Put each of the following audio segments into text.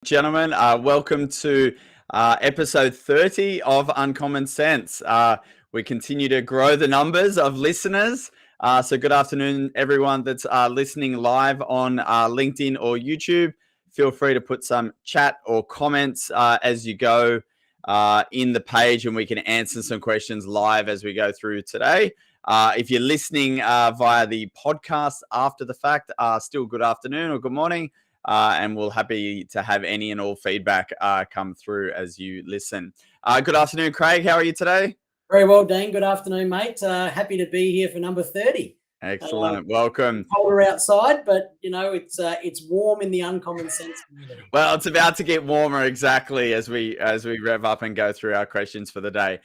Gentlemen, welcome to episode 30 of UncommonCents. We continue to grow the numbers of listeners. So good afternoon, everyone that's listening live on LinkedIn or YouTube. Feel free to put some chat or comments as you go in the page, and we can answer some questions live as we go through today. If you're listening via the podcast after the fact, still good afternoon or good morning. And we'll happy to have any and all feedback come through as you listen. Good afternoon, Craig. How are you today? Very well, Dean. Good afternoon, mate. Happy to be here for number 30. Excellent. Welcome. Colder outside, but it's warm in the UncommonCents community. Well, it's about to get warmer exactly as we rev up and go through our questions for the day.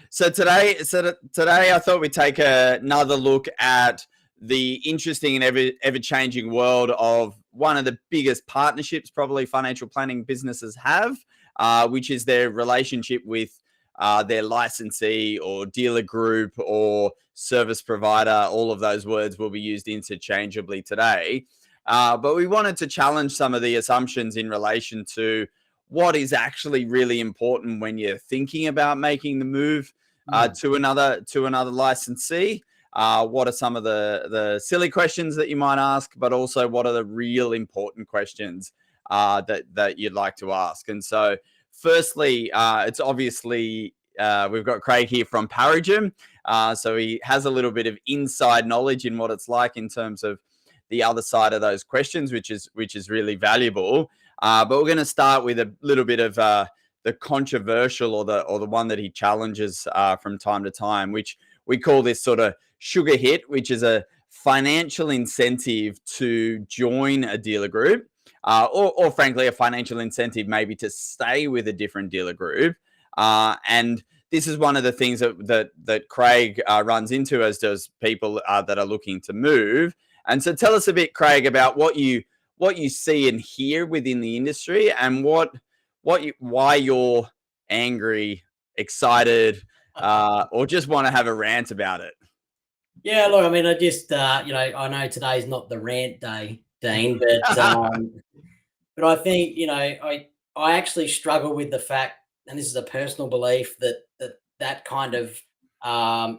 So today I thought we'd take another look at the interesting and ever-changing world of one of the biggest partnerships probably financial planning businesses have, which is their relationship with their licensee or dealer group or service provider. All of those words will be used interchangeably today. But we wanted to challenge some of the assumptions in relation to what is actually really important when you're thinking about making the move to another licensee. What are some of the silly questions that you might ask, but also what are the real important questions that you'd like to ask? And so firstly, it's obviously we've got Craig here from Paragym. So he has a little bit of inside knowledge in what it's like in terms of the other side of those questions, which is really valuable. But we're going to start with a little bit of the controversial or the one that he challenges from time to time, which we call this sort of sugar hit, which is a financial incentive to join a dealer group, or frankly, a financial incentive maybe to stay with a different dealer group. And this is one of the things that Craig runs into, as does people that are looking to move. And so tell us a bit, Craig, about what you see and hear within the industry, and why you're angry, excited, or just want to have a rant about it. Yeah, look, I mean, I just, I know today's not the rant day, Dean, but I think, I actually struggle with the fact, and this is a personal belief, that kind of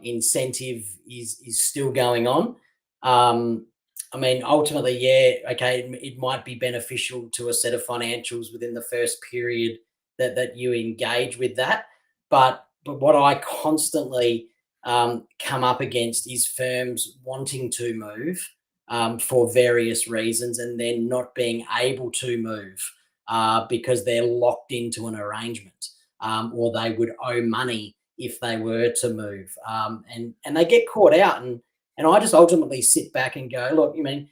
incentive is still going on. I mean, ultimately, yeah, okay, it might be beneficial to a set of financials within the first period that you engage with that. But what I constantly come up against is firms wanting to move for various reasons and then not being able to move because they're locked into an arrangement, or they would owe money if they were to move, and they get caught out. And I just ultimately sit back and go, look, I mean,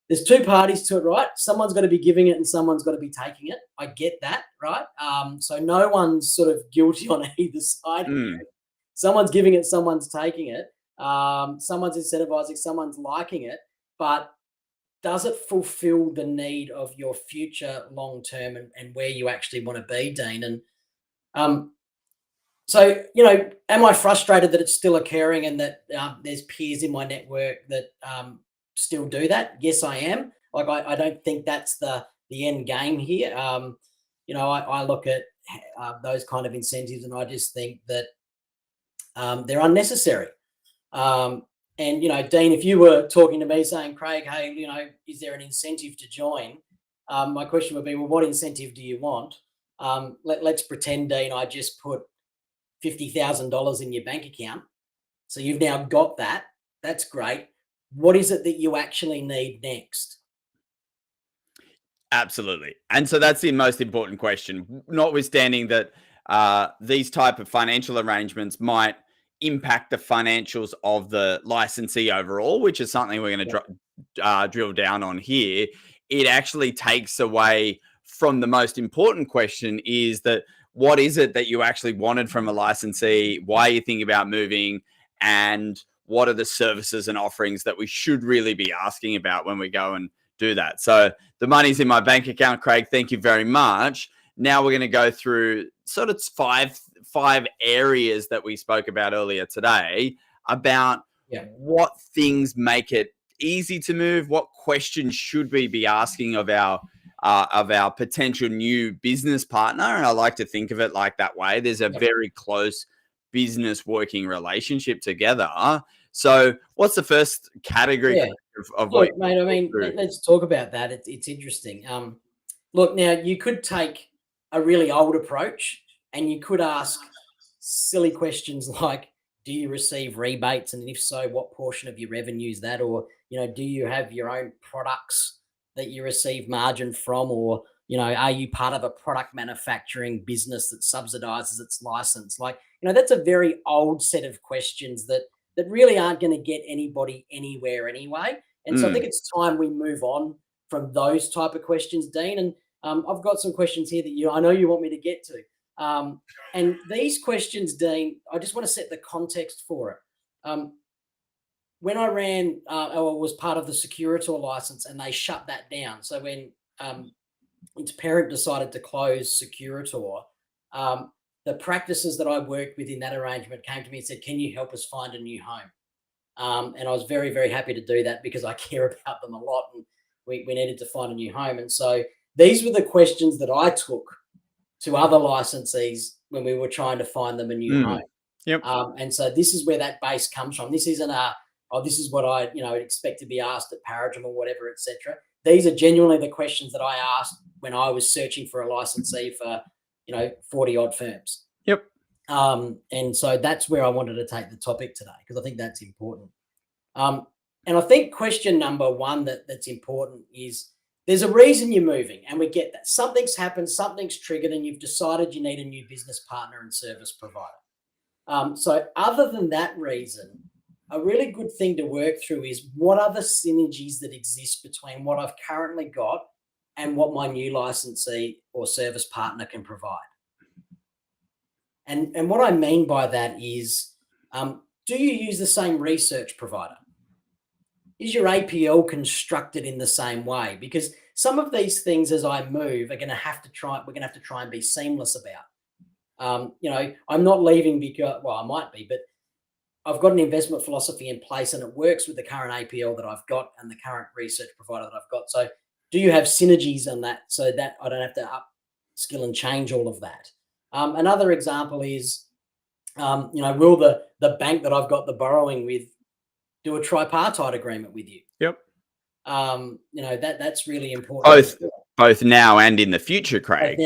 there's two parties to it, right? Someone's got to be giving it and someone's got to be taking it. I get that, right? So no one's sort of guilty on either side. Someone's giving it, someone's taking it. Someone's incentivizing, someone's liking it. But does it fulfill the need of your future long term and where you actually want to be, Dean? And so, am I frustrated that it's still occurring and that there's peers in my network that still do that? Yes, I am. Like, I don't think that's the end game here. I look at those kind of incentives and I just think that they're unnecessary. And, Dean, if you were talking to me saying, Craig, hey, is there an incentive to join? My question would be, well, what incentive do you want? Let's pretend, Dean, I just put $50,000 in your bank account. So you've now got that. That's great. What is it that you actually need next? Absolutely. And so that's the most important question, notwithstanding that these type of financial arrangements might impact the financials of the licensee overall, which is something we're going to drill down on here. It actually takes away from the most important question, is that what is it that you actually wanted from a licensee? Why are you thinking about moving? And what are the services and offerings that we should really be asking about when we go and do that? So the money's in my bank account, Craig. Thank you very much. Now we're going to go through sort of five areas that we spoke about earlier today about what things make it easy to move, what questions should we be asking of our of our potential new business partner. And I like to think of it like that way. There's a very close business working relationship together. So what's the first category of what Look, mate, I mean, let's talk about that. It's interesting. Look, now you could take a really old approach and you could ask silly questions like, do you receive rebates? And if so, what portion of your revenue is that? Or, do you have your own products that you receive margin from? Or, are you part of a product manufacturing business that subsidizes its license? Like, that's a very old set of questions that really aren't going to get anybody anywhere anyway. And so I think it's time we move on from those type of questions, Dean. And I've got some questions here that I know you want me to get to. And these questions, Dean, I just want to set the context for it. When I ran or was part of the Securitor license and they shut that down. So when its parent decided to close Securitor, the practices that I worked with in that arrangement came to me and said, can you help us find a new home? And I was very, very happy to do that because I care about them a lot and we needed to find a new home. And so these were the questions that I took to other licensees when we were trying to find them a new home. Yep. And so this is where that base comes from. This isn't this is what I expect to be asked at Paradigm or whatever, etc. These are genuinely the questions that I asked when I was searching for a licensee for 40 odd firms. Yep. And so that's where I wanted to take the topic today because I think that's important. And I think question number one that's important is there's a reason you're moving, and we get that. Something's happened, something's triggered, and you've decided you need a new business partner and service provider. So other than that reason, a really good thing to work through is what are the synergies that exist between what I've currently got and what my new licensee or service partner can provide. And what I mean by that is, do you use the same research provider? Is your APL constructed in the same way? Because some of these things, as I move, we're going to have to try and be seamless about. I'm not leaving because, well, I might be, but I've got an investment philosophy in place and it works with the current APL that I've got and the current research provider that I've got. So do you have synergies on that so that I don't have to upskill and change all of that? Another example is, will the bank that I've got the borrowing with do a tripartite agreement with you? Yep. That's really important. Both now and in the future, Craig.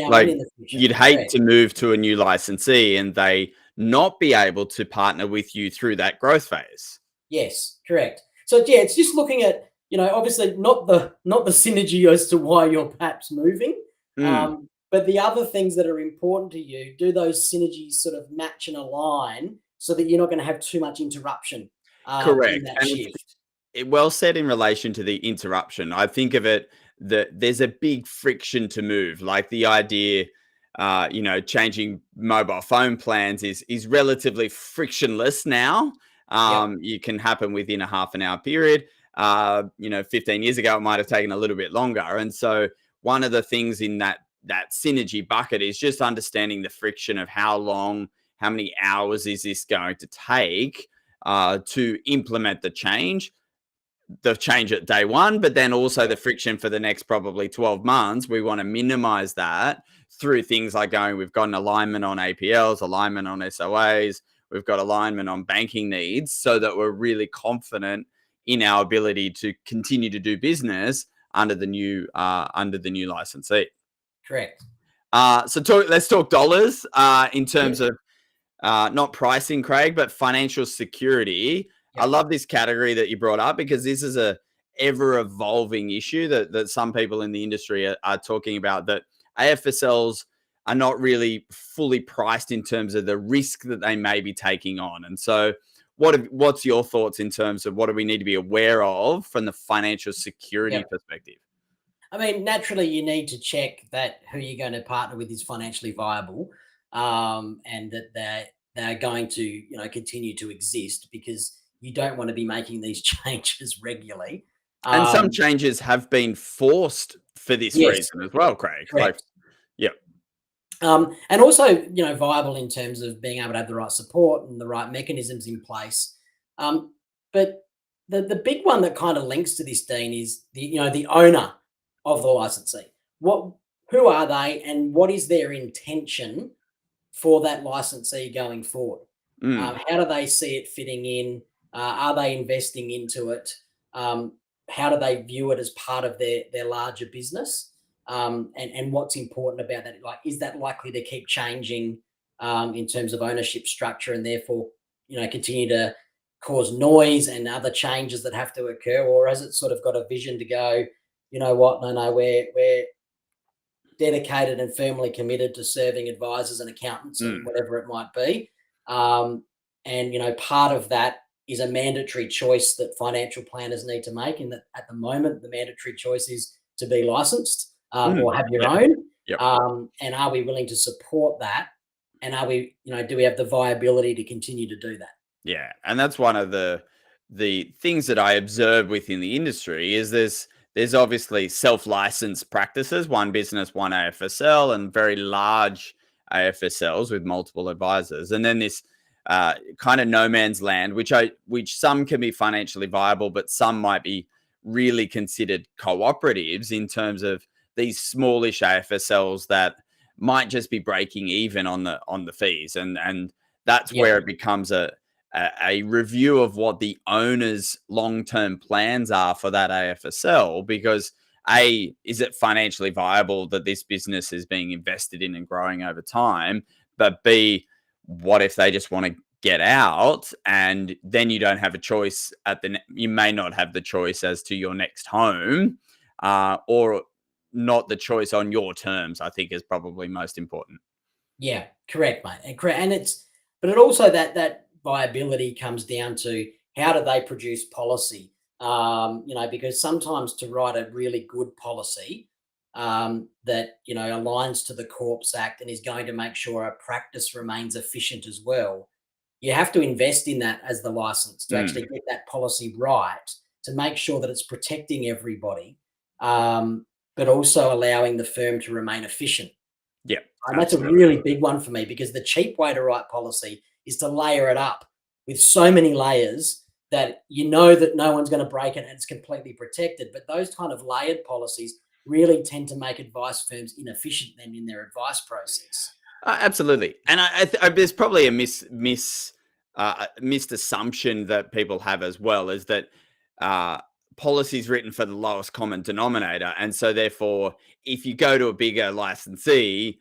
You'd hate to move to a new licensee and they not be able to partner with you through that growth phase. Yes, correct. So yeah, it's just looking at, obviously not the synergy as to why you're perhaps moving, but the other things that are important to you, do those synergies sort of match and align so that you're not going to have too much interruption. Correct. In that shift. Well said in relation to the interruption. I think of it that there's a big friction to move, like the idea, changing mobile phone plans is relatively frictionless now. You can happen within a half an hour period. 15 years ago, it might have taken a little bit longer. And so one of the things in that synergy bucket is just understanding the friction of how long, how many hours is this going to take to implement the change at day one, but then also the friction for the next probably 12 months. We want to minimize that through things like we've got an alignment on APLs, alignment on SOAs, we've got alignment on banking needs so that we're really confident in our ability to continue to do business under the new licensee. Correct. Let's talk dollars in terms of not pricing, Craig, but financial security. I love this category that you brought up because this is a ever evolving issue that some people in the industry are talking about, that AFSLs are not really fully priced in terms of the risk that they may be taking on. And so what's your thoughts in terms of what do we need to be aware of from the financial security perspective? I mean, naturally, you need to check that who you're going to partner with is financially viable, and that they're going to, continue to exist, because you don't want to be making these changes regularly. And some changes have been forced for this reason as well, Craig. Correct. And also, viable in terms of being able to have the right support and the right mechanisms in place. But the big one that kind of links to this, Dean, is the owner of the licensee. who are they, and what is their intention for that licensee going forward? How do they see it fitting in? Are they investing into it? How do they view it as part of their larger business? And what's important about that? Like, is that likely to keep changing in terms of ownership structure, and therefore, continue to cause noise and other changes that have to occur, or has it sort of got a vision to go? You know what? No, we're dedicated and firmly committed to serving advisors and accountants and whatever it might be. And part of that is a mandatory choice that financial planners need to make. And that at the moment, the mandatory choice is to be licensed or have your own. Yep. And are we willing to support that? And are we, do we have the viability to continue to do that? Yeah, and that's one of the things that I observe within the industry is there's obviously self-licensed practices, one business, one AFSL, and very large AFSLs with multiple advisors, and then this kind of no man's land, which some can be financially viable, but some might be really considered cooperatives in terms of these smallish AFSLs that might just be breaking even on the fees, and that's where it becomes a review of what the owner's long-term plans are for that AFSL, because is it financially viable that this business is being invested in and growing over time? But B, what if they just want to get out, and then you don't have a choice you may not have the choice as to your next home, or not the choice on your terms, I think is probably most important. Yeah, correct, mate. And correct. But it also that viability comes down to how do they produce policy? Because sometimes to write a really good policy that aligns to the Corps Act and is going to make sure a practice remains efficient as well, you have to invest in that as the license to actually get that policy right, to make sure that it's protecting everybody, but also allowing the firm to remain efficient. Yeah, and that's a really big one for me, because the cheap way to write policy is to layer it up with so many layers that that no one's going to break it and it's completely protected. But those kind of layered policies really tend to make advice firms inefficient then in their advice process. Absolutely, and there's probably a missed assumption that people have as well, is that policies written for the lowest common denominator, and so therefore, if you go to a bigger licensee,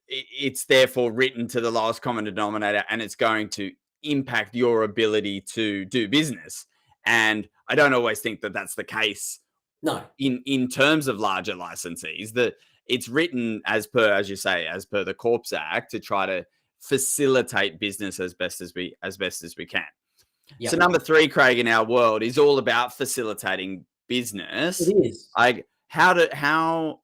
it's therefore written to the lowest common denominator, and it's going to impact your ability to do business. And I don't always think that that's the case. No, in terms of larger licensees, that it's written as per the Corps Act to try to facilitate business as best as we can. Yep. So number 3, Craig, in our world is all about facilitating business. It is. How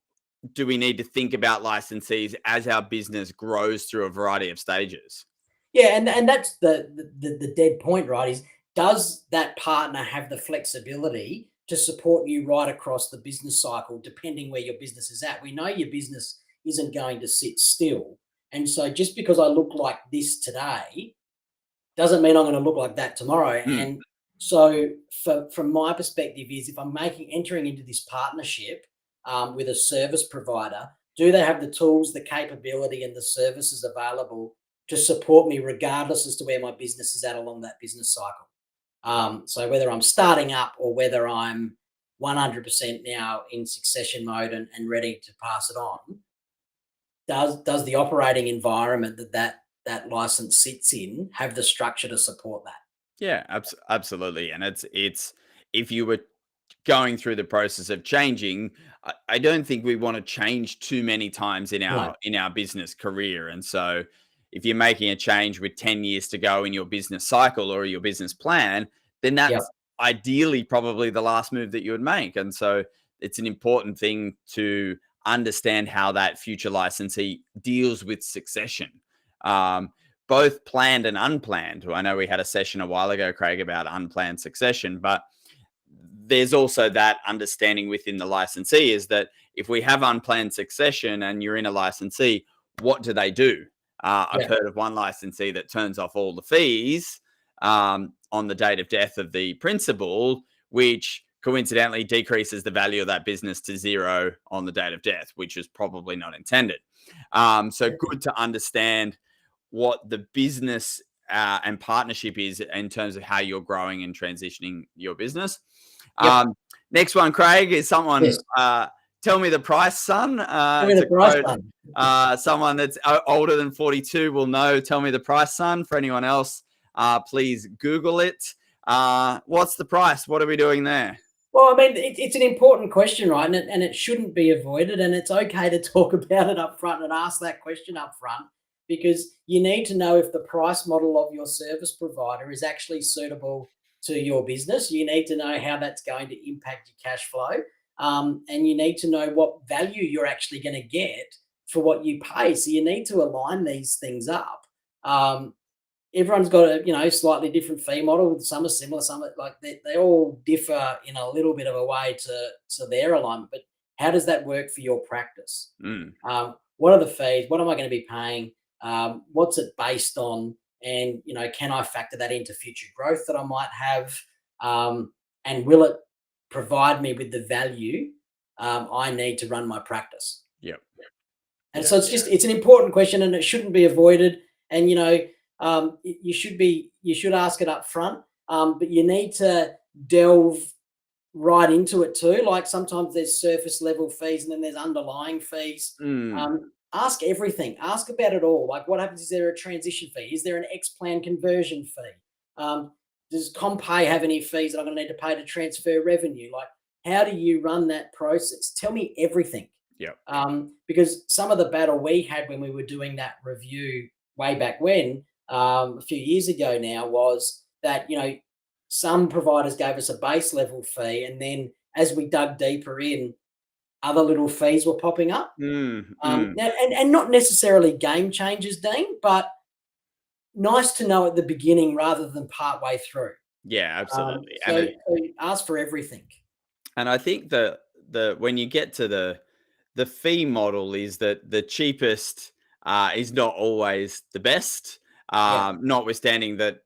do we need to think about licensees as our business grows through a variety of stages? Yeah, and that's the dead point, right? Is, does that partner have the flexibility to support you right across the business cycle, depending where your business is at? We know your business isn't going to sit still. And so just because I look like this today doesn't mean I'm going to look like that tomorrow. And so from my perspective is, if I'm entering into this partnership with a service provider, do they have the tools, the capability, and the services available to support me regardless as to where my business is at along that business cycle? So whether I'm starting up or whether I'm 100% now in succession mode and ready to pass it on, does the operating environment that license sits in have the structure to support that? Yeah, absolutely. And it's if you were going through the process of changing, I don't think we want to change too many times in our business career. And so if you're making a change with 10 years to go in your business cycle or your business plan, then that's ideally probably the last move that you would make. And so it's an important thing to understand how that future licensee deals with succession, both planned and unplanned. I know we had a session a while ago, Craig, about unplanned succession, but there's also that understanding within the licensee is that if we have unplanned succession and you're in a licensee, what do they do? I've heard of one licensee that turns off all the fees on the date of death of the principal, which coincidentally decreases the value of that business to zero on the date of death, which is probably not intended. So good to understand what the business and partnership is in terms of how you're growing and transitioning your business. Yep. Next one, Craig, is someone, Yes. tell me the price, son. Tell me the price, son. Someone that's older than 42 will know, tell me the price, son. For anyone else, please Google it. What's the price? What are we doing there? Well, I mean, it's an important question, right? And it shouldn't be avoided. And it's okay to talk about it up front and ask that question up front, because you need to know if the price model of your service provider is actually suitable to your business. You need to know how that's going to impact your cash flow. And you need to know what value you're actually going to get for what you pay. So you need to align these things up. Everyone's got a slightly different fee model. Some are similar, some are like they all differ in a little bit of a way to their alignment. But how does that work for your practice? What are the fees? What am I going to be paying? What's it based on? And can I factor that into future growth that I might have? And will it provide me with the value I need to run my practice? Yep. And so it's an important question, and it shouldn't be avoided. And you should ask it up front, but you need to delve right into it too. Like sometimes there's surface level fees and then there's underlying fees. Ask everything. Ask about it all. Like, what happens? Is there a transition fee? Is there an X-plan conversion fee? Does ComPay have any fees that I'm going to need to pay to transfer revenue? Like, how do you run that process? Tell me everything. Yeah. Because some of the battle we had when we were doing that review way back when, a few years ago now, was that some providers gave us a base level fee, and then as we dug deeper in, other little fees were popping up. Now, and not necessarily game changers, Dean, but nice to know at the beginning rather than part way through. Yeah, absolutely. So ask for everything. And I think the when you get to the fee model, is that the cheapest is not always the best. Notwithstanding that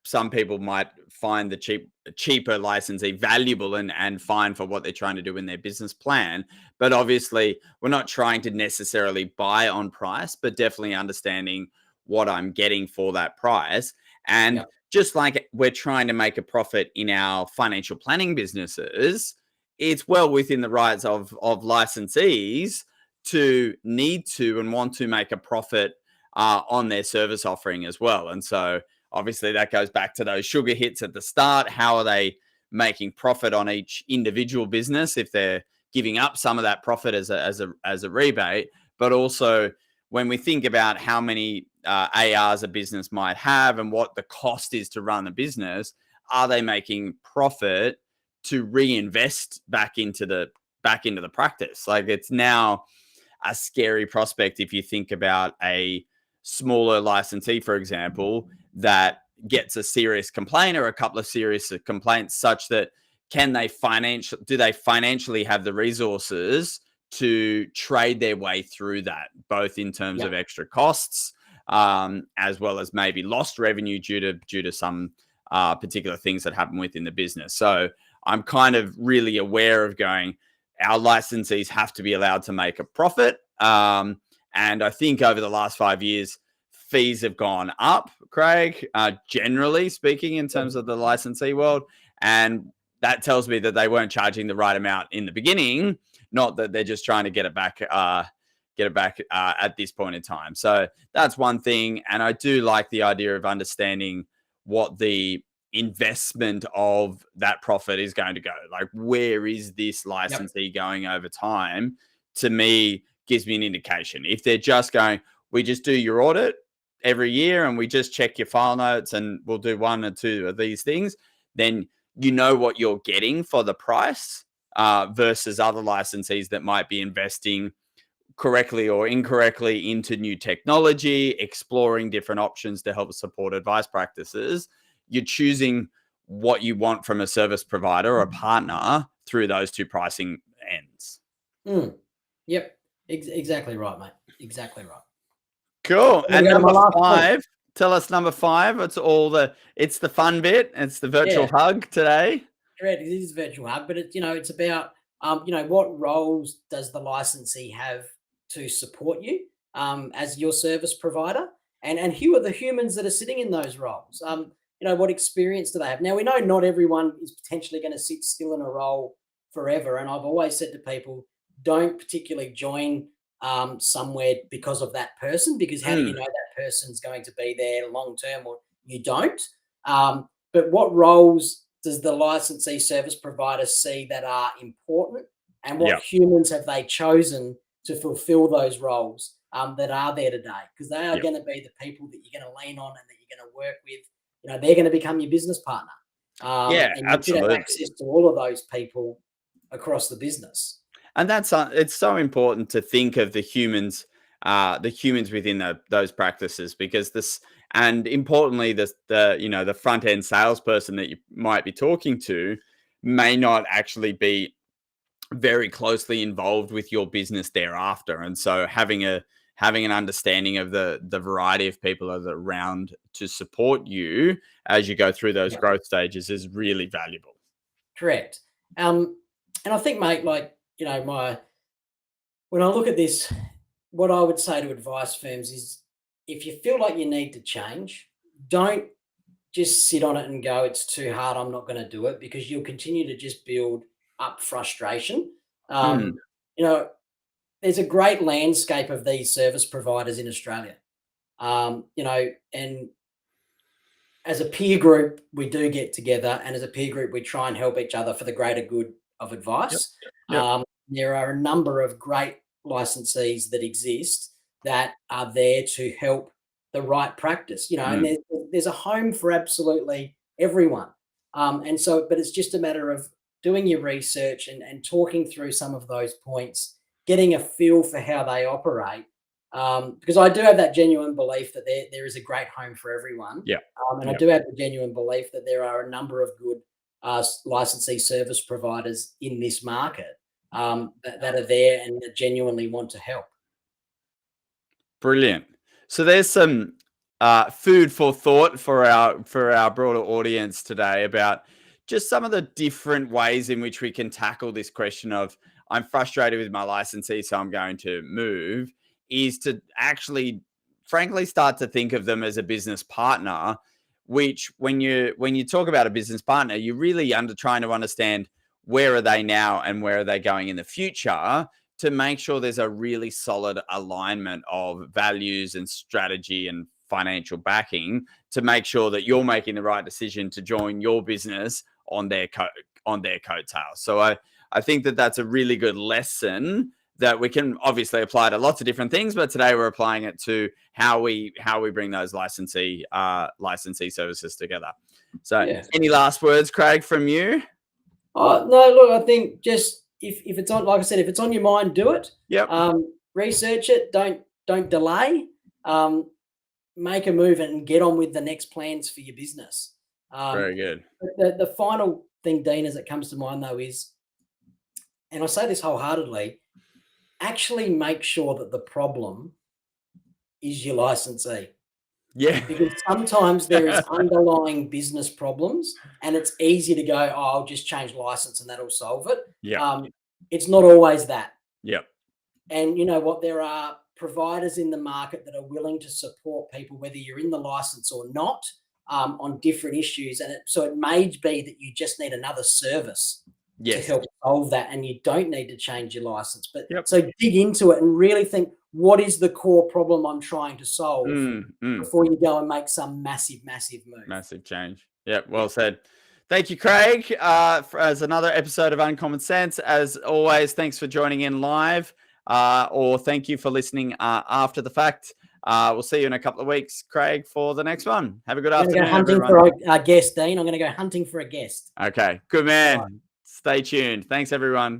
some people might find the cheaper licensee valuable and fine for what they're trying to do in their business plan. But obviously, we're not trying to necessarily buy on price, but definitely understanding what I'm getting for that price. And just like we're trying to make a profit in our financial planning businesses, it's well within the rights of licensees to need to and want to make a profit on their service offering as well. And so obviously that goes back to those sugar hits at the start. How are they making profit on each individual business if they're giving up some of that profit as a rebate? But also when we think about how many ARs a business might have and what the cost is to run the business, are they making profit to reinvest back into the practice? Like, it's now a scary prospect if you think about a smaller licensee, for example, that gets a serious complaint or a couple of serious complaints, such that do they financially have the resources to trade their way through that, both in terms of extra costs, as well as maybe lost revenue due to some particular things that happen within the business. So I'm kind of really aware of going, our licensees have to be allowed to make a profit. And I think over the last 5 years, fees have gone up, Craig, generally speaking, in terms of the licensee world. And that tells me that they weren't charging the right amount in the beginning, not that they're just trying to get it back at this point in time. So that's one thing. And I do like the idea of understanding what the investment of that profit is going to go. Like, where is this licensee going over time? To me, gives me an indication. If they're just going, we just do your audit every year and we just check your file notes and we'll do one or two of these things, then you know what you're getting for the price, versus other licensees that might be investing correctly or incorrectly into new technology, exploring different options to help support advice practices. You're choosing what you want from a service provider or a partner through those two pricing ends. Yep. Exactly right, mate. Exactly right. Cool. And number 5, tell us number 5. It's the fun bit. It's the virtual hug today. Correct. It is a virtual hub, but it's, it's about, what roles does the licensee have to support you as your service provider? And who are the humans that are sitting in those roles? What experience do they have? Now, we know not everyone is potentially going to sit still in a role forever. And I've always said to people, don't particularly join somewhere because of that person, because how do you know that person's going to be there long term, or you don't? But what roles does the licensee service provider see that are important, and what humans have they chosen to fulfill those roles that are there today? Because they are going to be the people that you're going to lean on and that you're going to work with. They're going to become your business partner. And you should have access to all of those people across the business. And that's it's so important to think of the humans within those practices, because this, and importantly, the front end salesperson that you might be talking to may not actually be very closely involved with your business thereafter. And so having an understanding of the variety of people that are around to support you as you go through those growth stages is really valuable. Correct. And I think, mate, when I look at this, what I would say to advice firms is, if you feel like you need to change, don't just sit on it and go, it's too hard, I'm not going to do it, because you'll continue to just build up frustration. There's a great landscape of these service providers in Australia. And as a peer group, we do get together, and as a peer group, we try and help each other for the greater good of advice. There are a number of great licensees that exist that are there to help the right practice, and there's a home for absolutely everyone. But it's just a matter of doing your research and talking through some of those points, getting a feel for how they operate. Because I do have that genuine belief that there is a great home for everyone. I do have the genuine belief that there are a number of good licensee service providers in this market that are there and that genuinely want to help. Brilliant. So there's some food for thought for our broader audience today about just some of the different ways in which we can tackle this question of, I'm frustrated with my licensee, so I'm going to move, is to actually, frankly, start to think of them as a business partner, which when you talk about a business partner, you're really trying to understand where are they now and where are they going in the future, to make sure there's a really solid alignment of values and strategy and financial backing to make sure that you're making the right decision to join your business on their coattails. So I think that that's a really good lesson that we can obviously apply to lots of different things, but today we're applying it to how we bring those licensee services together. So any last words, Craig, from you? No, look, I think just if it's on, like I said, if it's on your mind, do it. Research it. Don't delay. Make a move and get on with the next plans for your business. Very good. The final thing, Dean, as it comes to mind, though, is, and I say this wholeheartedly, actually make sure that the problem is your licensee. Because sometimes there is underlying business problems, and it's easy to go, oh, I'll just change license and that'll solve it. It's not always that. And you know what? There are providers in the market that are willing to support people, whether you're in the license or not, on different issues. And so it may be that you just need another service to help solve that, and you don't need to change your license. But so dig into it and really think, what is the core problem I'm trying to solve before you go and make some massive move. Massive change. Well said. Thank you, Craig, as another episode of Uncommon Sense. As always, thanks for joining in live, or thank you for listening after the fact. We'll see you in a couple of weeks, Craig, for the next one. Have a good afternoon, hunting everyone. For a guest, Dean. I'm going to go hunting for a guest. Okay, good man. Stay tuned. Thanks, everyone.